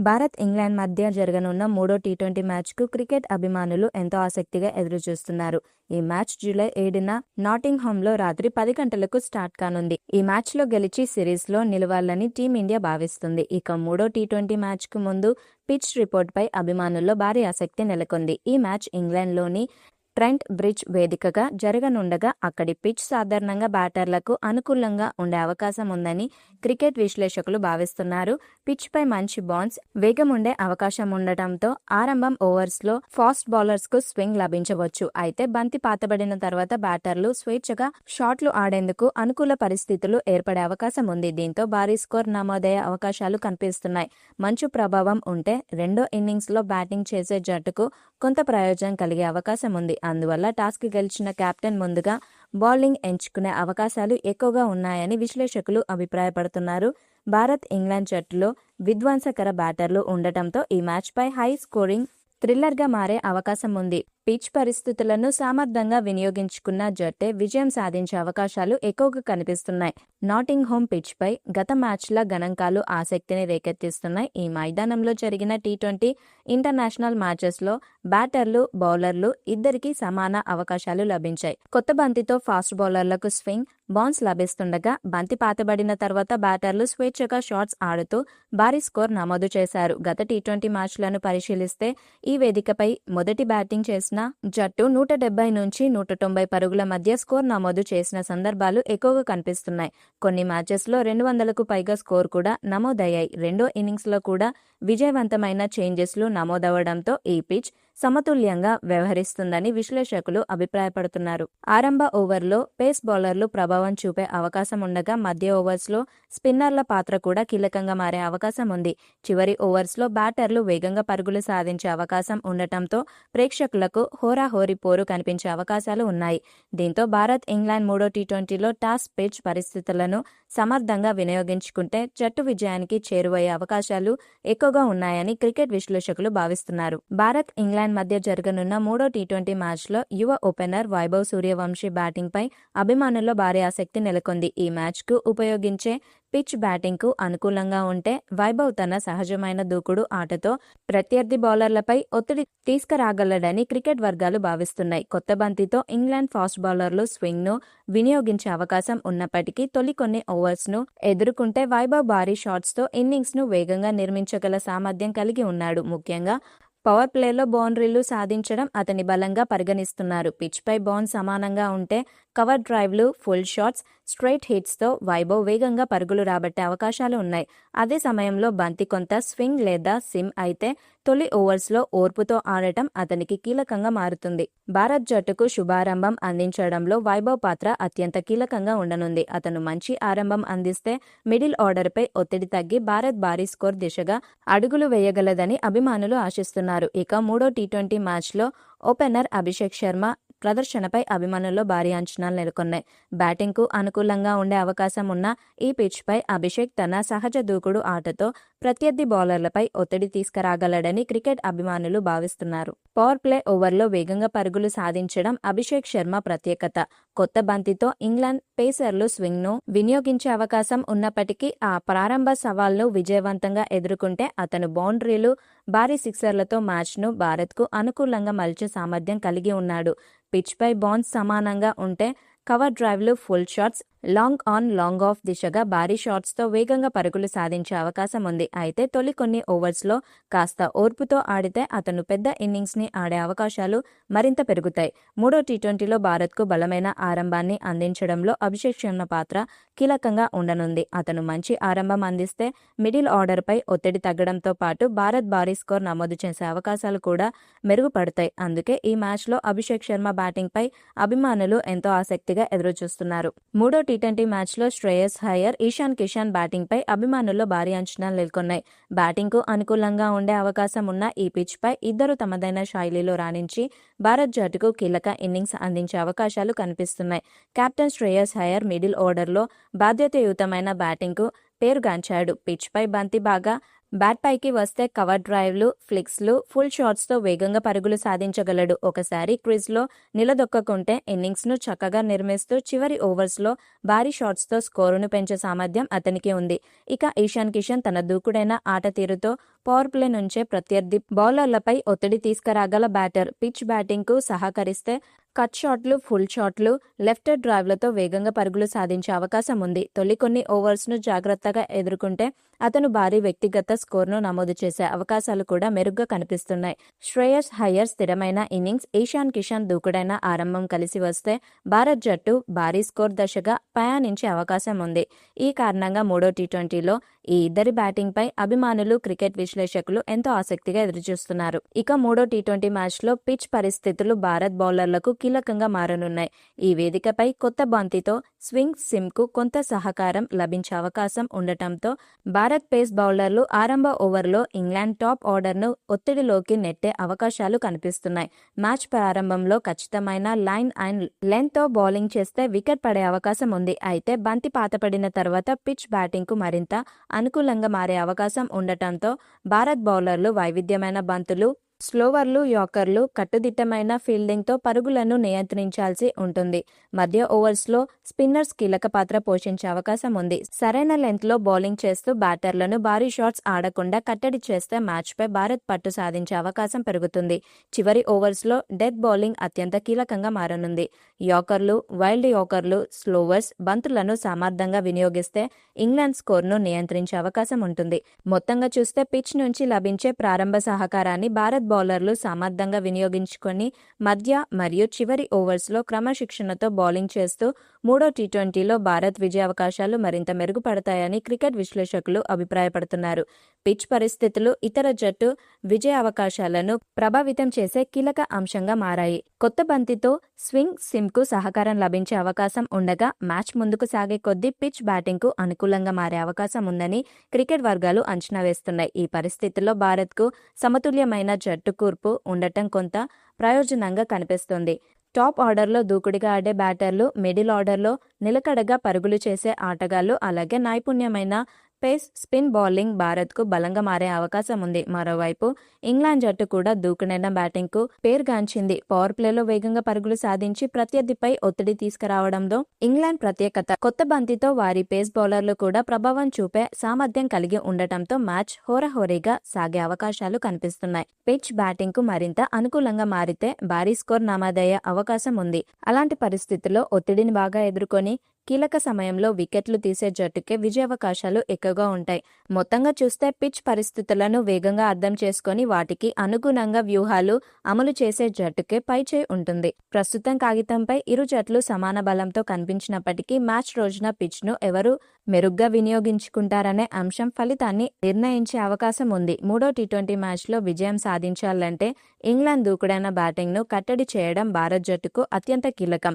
Bharat England మధ్య జరగనున్న మూడో టీ20 మ్యాచ్కు క్రికెట్ అభిమానులు ఎంతో ఆసక్తిగా ఎదురుచూస్తున్నారు. ఈ మ్యాచ్ జూలై 7న నాటింగ్హామ్లో రాత్రి 10 గంటలకు స్టార్ట్ కానుంది. ఈ మ్యాచ్లో గెలిచి సిరీస్లో నిలవాలని టీమిండియా భావిస్తుంది. ఇక మూడో టీ20 మ్యాచ్కు ముందు పిచ్ రిపోర్ట్పై అభిమానుల్లో భారీ ఆసక్తి నెలకొంది. ఈ మ్యాచ్ ఇంగ్లాండ్లోని ట్రెంట్ బ్రిడ్జ్ వేదికగా జరగనుండగా అక్కడి పిచ్ సాధారణంగా బ్యాటర్లకు అనుకూలంగా ఉండే అవకాశం ఉందని క్రికెట్ విశ్లేషకులు భావిస్తున్నారు. పిచ్పై మంచి బౌన్స్, వేగం ఉండే అవకాశం ఉండటంతో ఆరంభం ఓవర్స్లో ఫాస్ట్ బౌలర్స్కు స్వింగ్ లభించవచ్చు. అయితే బంతి పాతబడిన తర్వాత బ్యాటర్లు స్వేచ్ఛగా షాట్లు ఆడేందుకు అనుకూల పరిస్థితులు ఏర్పడే అవకాశం ఉంది. దీంతో భారీ స్కోర్ నమోదయ్యే అవకాశాలు కనిపిస్తున్నాయి. మంచు ప్రభావం ఉంటే రెండో ఇన్నింగ్స్లో బ్యాటింగ్ చేసే జట్టుకు కొంత ప్రయోజనం కలిగే అవకాశం ఉంది. అందువల్ల టాస్క్ గెలిచిన కెప్టెన్ ముందుగా బౌలింగ్ ఎంచుకునే అవకాశాలు ఎక్కువగా ఉన్నాయని విశ్లేషకులు అభిప్రాయపడుతున్నారు. భారత్ ఇంగ్లాండ్ జట్టులో విధ్వంసకర బ్యాటర్లు ఉండటంతో ఈ మ్యాచ్పై హై స్కోరింగ్ థ్రిల్లర్గా మారే అవకాశం ఉంది. పిచ్ పరిస్థితులను సమర్థంగా వినియోగించుకున్న జట్టే విజయం సాధించే అవకాశాలు ఎక్కువగా కనిపిస్తున్నాయి. నాటింగ్హామ్ పిచ్పై గత మ్యాచ్ల గణాంకాలు ఆసక్తిని రేకెత్తిస్తున్నాయి. ఈ మైదానంలో జరిగిన టీ20 ఇంటర్నేషనల్ మ్యాచెస్లో బ్యాటర్లు, బౌలర్లు ఇద్దరికీ సమాన అవకాశాలు లభించాయి. కొత్త బంతితో ఫాస్ట్ బౌలర్లకు స్వింగ్, బౌన్స్ లభిస్తుండగా బంతి పాతబడిన తర్వాత బ్యాటర్లు స్వేచ్ఛగా షాట్స్ ఆడుతూ భారీ స్కోర్ నమోదు చేశారు. గత టీ20 మ్యాచ్లను పరిశీలిస్తే ఈ వేదికపై మొదటి బ్యాటింగ్ చేసిన జట్టు 170 నుంచి 190 పరుగుల మధ్య స్కోర్ నమోదు చేసిన సందర్భాలు ఎక్కువగా కనిపిస్తున్నాయి. కొన్ని మ్యాచెస్లో 200కు పైగా స్కోర్ కూడా నమోదయ్యాయి. రెండో ఇన్నింగ్స్లో కూడా విజయవంతమైన చేంజెస్లు నమోదవడంతో ఈ పిచ్ సమతుల్యంగా వ్యవహరిస్తుందని విశ్లేషకులు అభిప్రాయపడుతున్నారు. ఆరంభ ఓవర్లో పేస్ బౌలర్లు ప్రభావం చూపే అవకాశం ఉండగా మధ్య ఓవర్స్లో స్పిన్నర్ల పాత్ర కూడా కీలకంగా మారే అవకాశం ఉంది. చివరి ఓవర్స్లో బ్యాటర్లు వేగంగా పరుగులు సాధించే అవకాశం ఉండటంతో ప్రేక్షకులకు హోరాహోరీ పోరు కనిపించే అవకాశాలు ఉన్నాయి. దీంతో భారత్ ఇంగ్లాండ్ మూడో టీ20లో టాస్ పిచ్ పరిస్థితులను సమర్థంగా వినియోగించుకుంటే జట్టు విజయానికి చేరువయ్యే అవకాశాలు ఎక్కువగా ఉన్నాయని క్రికెట్ విశ్లేషకులు భావిస్తున్నారు. భారత్ ఇంగ్లాండ్ మధ్య జరగనున్న మూడో టీ20 మ్యాచ్లో యువ ఓపెనర్ వైభవ్ సూర్యవంశీ బ్యాటింగ్పై అభిమానుల్లో భారీ ఆసక్తి నెలకొంది. ఈ మ్యాచ్కు ఉపయోగించే పిచ్ బ్యాటింగ్కు అనుకూలంగా ఉంటే వైభవ్ తన సహజమైన దూకుడు ఆటతో ప్రత్యర్థి బౌలర్లపై ఒత్తిడి తీసుకురాగలడని క్రికెట్ వర్గాలు భావిస్తున్నాయి. కొత్త బంతితో ఇంగ్లాండ్ ఫాస్ట్ బౌలర్లు స్వింగ్ను వినియోగించే అవకాశం ఉన్నప్పటికీ తొలి కొన్ని ఓవర్స్ను ఎదుర్కొంటే వైభవ్ భారీ షాట్స్తో ఇన్నింగ్స్ను వేగంగా నిర్మించగల సామర్థ్యం కలిగి ఉన్నాడు. ముఖ్యంగా పవర్ ప్లేలో బౌండరీలు సాధించడం అతని బలంగా పరిగణిస్తున్నారు. పిచ్పై బౌన్స్ సమానంగా ఉంటే కవర్ డ్రైవ్లు, ఫుల్ షాట్స్, స్ట్రైట్ హిట్స్తో వైభవ్ వేగంగా పరుగులు రాబట్టే అవకాశాలు ఉన్నాయి. అదే సమయంలో బంతి కొంత స్వింగ్ లేదా సిమ్ అయితే తొలి ఓవర్స్లో ఓర్పుతో ఆడటం అతనికి కీలకంగా మారుతుంది. భారత్ జట్టుకు శుభారంభం అందించడంలో వైభవ్ పాత్ర అత్యంత కీలకంగా ఉండనుంది. అతను మంచి ఆరంభం అందిస్తే మిడిల్ ఆర్డర్పై ఒత్తిడి తగ్గి భారత్ భారీ స్కోర్ దిశగా అడుగులు వేయగలదని అభిమానులు ఆశిస్తున్నారు. ఇక మూడో టీ20 మ్యాచ్లో ఓపెనర్ అభిషేక్ శర్మ ప్రదర్శనపై అభిమానుల్లో భారీ అంచనాలు నెలకొన్నాయి. బ్యాటింగ్కు అనుకూలంగా ఉండే అవకాశం ఉన్న ఈ పిచ్పై అభిషేక్ తన సహజ దూకుడు ఆటతో ప్రత్యర్థి బౌలర్లపై ఒత్తిడి తీసుకురాగలడని క్రికెట్ అభిమానులు భావిస్తున్నారు. పవర్ ప్లే ఓవర్లో వేగంగా పరుగులు సాధించడం అభిషేక్ శర్మ ప్రత్యేకత. కొత్త బంతితో ఇంగ్లాండ్ పేసర్లు స్వింగ్ను వినియోగించే అవకాశం ఉన్నప్పటికీ ఆ ప్రారంభ సవాల్ను విజయవంతంగా ఎదుర్కొంటే అతను బౌండరీలు, భారీ సిక్సర్లతో మ్యాచ్ను భారత్కు అనుకూలంగా మలిచే సామర్థ్యం కలిగి ఉన్నాడు. పిచ్పై బౌన్స్ సమానంగా ఉంటే కవర్ డ్రైవ్లు, full shots, long on long off దిశగా భారీ షాట్స్తో వేగంగా పరుగులు సాధించే అవకాశం ఉంది. అయితే తొలి కొన్ని ఓవర్స్లో కాస్త ఓర్పుతో ఆడితే అతను పెద్ద ఇన్నింగ్స్ని ఆడే అవకాశాలు మరింత పెరుగుతాయి. మూడో టీ20లో భారత్కు బలమైన ఆరంభాన్ని అందించడంలో అభిషేక్ శర్మ పాత్ర కీలకంగా ఉండనుంది. అతను మంచి ఆరంభం అందిస్తే మిడిల్ ఆర్డర్పై ఒత్తిడి తగ్గడంతో పాటు భారత్ భారీ స్కోర్ నమోదు చేసే అవకాశాలు కూడా మెరుగుపడతాయి. అందుకే ఈ మ్యాచ్లో అభిషేక్ శర్మ బ్యాటింగ్పై అభిమానులు ఎంతో ఆసక్తిగా ఎదురుచూస్తున్నారు. మూడో టీ20 మ్యాచ్లో శ్రేయస్ అయ్యర్, ఇషాన్ కిషన్ బ్యాటింగ్పై అభిమానుల్లో భారీ అంచనాలు నెలకొన్నాయి. బ్యాటింగ్కు అనుకూలంగా ఉండే అవకాశం ఉన్న ఈ పిచ్పై ఇద్దరు తమదైన శైలిలో రాణించి భారత్ జట్టుకు కీలక ఇన్నింగ్స్ అందించే అవకాశాలు కనిపిస్తున్నాయి. కెప్టెన్ శ్రేయస్ అయ్యర్ మిడిల్ ఆర్డర్లో బాధ్యతాయుతమైన బ్యాటింగ్కు పేరుగాంచాడు. పిచ్పై బంతి బాగా బ్యాట్ పైకి వస్తే కవర్ డ్రైవ్లు, ఫ్లిక్స్లు, ఫుల్ షాట్స్తో వేగంగా పరుగులు సాధించగలడు. ఒకసారి క్రీజ్లో నిలదొక్కకుంటే ఇన్నింగ్స్ను చక్కగా నిర్మిస్తూ చివరి ఓవర్స్లో భారీ షాట్స్తో స్కోరును పెంచే సామర్థ్యం అతనికి ఉంది. ఇక ఇషాన్ కిషన్ తన దూకుడైన ఆట తీరుతో పవర్ ప్లే నుంచే ప్రత్యర్థి బౌలర్లపై ఒత్తిడి తీసుకురాగల బ్యాటర్. పిచ్ బ్యాటింగ్కు సహకరిస్తే కట్ షాట్లు, ఫుల్ షాట్లు, లెఫ్ట్ డ్రైవ్లతో వేగంగా పరుగులు సాధించే అవకాశం ఉంది. తొలి కొన్ని ఓవర్స్ను జాగ్రత్తగా ఎదుర్కొంటే అతను భారీ వ్యక్తిగత స్కోర్ను నమోదు చేసే అవకాశాలు కూడా మెరుగ్గా కనిపిస్తున్నాయి. శ్రేయస్ అయ్యర్ స్థిరమైన ఇన్నింగ్స్, ఇషాన్ కిషన్ దూకుడైన ఆరంభం కలిసి వస్తే భారత్ జట్టు భారీ స్కోర్ దశగా ప్రయాణించే అవకాశం ఉంది. ఈ కారణంగా మూడో టీ20లో ఈ ఇద్దరి బ్యాటింగ్పై అభిమానులు, క్రికెట్ విశ్లేషకులు ఎంతో ఆసక్తిగా ఎదురుచూస్తున్నారు. ఇక మూడో టీ20 మ్యాచ్లో పిచ్ పరిస్థితులు భారత్ బౌలర్లకు కీలకంగా మారనున్నాయి. ఈ వేదికపై కొత్త బంతితో స్వింగ్ సిమ్కు కొంత సహకారం లభించే అవకాశం ఉండటంతో భారత్ పేస్ బౌలర్లు ఆరంభ ఓవర్లో ఇంగ్లాండ్ టాప్ ఆర్డర్ను ఒత్తిడిలోకి నెట్టే అవకాశాలు కనిపిస్తున్నాయి. మ్యాచ్ ప్రారంభంలో ఖచ్చితమైన లైన్ అండ్ లెంగ్త్తో బౌలింగ్ చేస్తే వికెట్ పడే అవకాశం ఉంది. అయితే బంతి పాతపడిన తర్వాత పిచ్ బ్యాటింగ్కు మరింత అనుకూలంగా మారే అవకాశం ఉండటంతో భారత్ బౌలర్లు వైవిధ్యమైన బంతులు, స్లోవర్లు, యార్కర్లు, కట్టుదిట్టమైన ఫీల్డింగ్తో పరుగులను నియంత్రించాల్సి ఉంటుంది. మధ్య ఓవర్స్లో స్పిన్నర్స్ కీలక పాత్ర పోషించే అవకాశం ఉంది. సరైన లెంగ్త్లో బౌలింగ్ చేస్తూ బ్యాటర్లను భారీ షాట్స్ ఆడకుండా కట్టడి చేస్తే మ్యాచ్పై భారత్ పట్టు సాధించే అవకాశం పెరుగుతుంది. చివరి ఓవర్స్లో డెత్ బౌలింగ్ అత్యంత కీలకంగా మారనుంది. యార్కర్లు, వైల్డ్ యార్కర్లు, స్లోవర్స్ బంతులను సమర్థంగా వినియోగిస్తే ఇంగ్లాండ్ స్కోర్ను నియంత్రించే అవకాశం ఉంటుంది. మొత్తంగా చూస్తే పిచ్ నుంచి లభించే ప్రారంభ సహకారాన్ని భారత్ బౌలర్లు సమర్థంగా వినియోగించుకొని మధ్య మరియు చివరి ఓవర్స్లో క్రమశిక్షణతో బౌలింగ్ చేస్తూ మూడో టీ20లో భారత్ విజయావకాశాలు మరింత మెరుగుపడతాయని క్రికెట్ విశ్లేషకులు అభిప్రాయపడుతున్నారు. పిచ్ పరిస్థితులు ఇతర జట్టు విజయ అవకాశాలను ప్రభావితం చేసే కీలక అంశంగా మారాయి. కొత్త బంతితో స్వింగ్ సిమ్కు సహకారం లభించే అవకాశం ఉండగా మ్యాచ్ ముందుకు సాగే కొద్దీ పిచ్ బ్యాటింగ్కు అనుకూలంగా మారే అవకాశం ఉందని క్రికెట్ వర్గాలు అంచనా వేస్తున్నాయి. ఈ పరిస్థితుల్లో భారత్కు సమతుల్యమైన జట్టు కూర్పు ఉండటం కొంత ప్రయోజనంగా కనిపిస్తుంది. టాప్ ఆర్డర్లో దూకుడుగా ఆడే బ్యాటర్లు, మిడిల్ ఆర్డర్లో నిలకడగా పరుగులు చేసే ఆటగాళ్లు, అలాగే నైపుణ్యమైన పేస్ స్పిన్ బౌలింగ్ భారత్కు బలంగా మారే అవకాశం ఉంది. మరోవైపు ఇంగ్లాండ్ జట్టు కూడా దూకుడైన బ్యాటింగ్కు పేరుగాంచింది. పవర్ ప్లేలో వేగంగా పరుగులు సాధించి ప్రత్యర్థిపై ఒత్తిడి తీసుకురావడంలో ఇంగ్లాండ్ ప్రత్యేకత. కొత్త బంతితో వారి పేస్ బౌలర్లు కూడా ప్రభావం చూపే సామర్థ్యం కలిగి ఉండటంతో మ్యాచ్ హోరాహోరీగా సాగే అవకాశాలు కనిపిస్తున్నాయి. పిచ్ బ్యాటింగ్కు మరింత అనుకూలంగా మారితే భారీ స్కోర్ నమోదయ్యే అవకాశం ఉంది. అలాంటి పరిస్థితుల్లో ఒత్తిడిని బాగా ఎదుర్కొని కీలక సమయంలో వికెట్లు తీసే జట్టుకే విజయావకాశాలు ఎక్కువగా ఉంటాయి. మొత్తంగా చూస్తే పిచ్ పరిస్థితులను వేగంగా అర్థం చేసుకొని వాటికి అనుగుణంగా వ్యూహాలు అమలు చేసే జట్టుకే పైచేయి ఉంటుంది. ప్రస్తుతం కాగితంపై ఇరు జట్లు సమాన బలంతో కనిపించినప్పటికీ మ్యాచ్ రోజున పిచ్ను ఎవరు మెరుగ్గా వినియోగించుకుంటారనే అంశం ఫలితాన్ని నిర్ణయించే అవకాశం ఉంది. మూడో టీ20 మ్యాచ్లో విజయం సాధించాలంటే ఇంగ్లాండ్ దూకుడైన బ్యాటింగ్ను కట్టడి చేయడం భారత్ జట్టుకు అత్యంత కీలకం.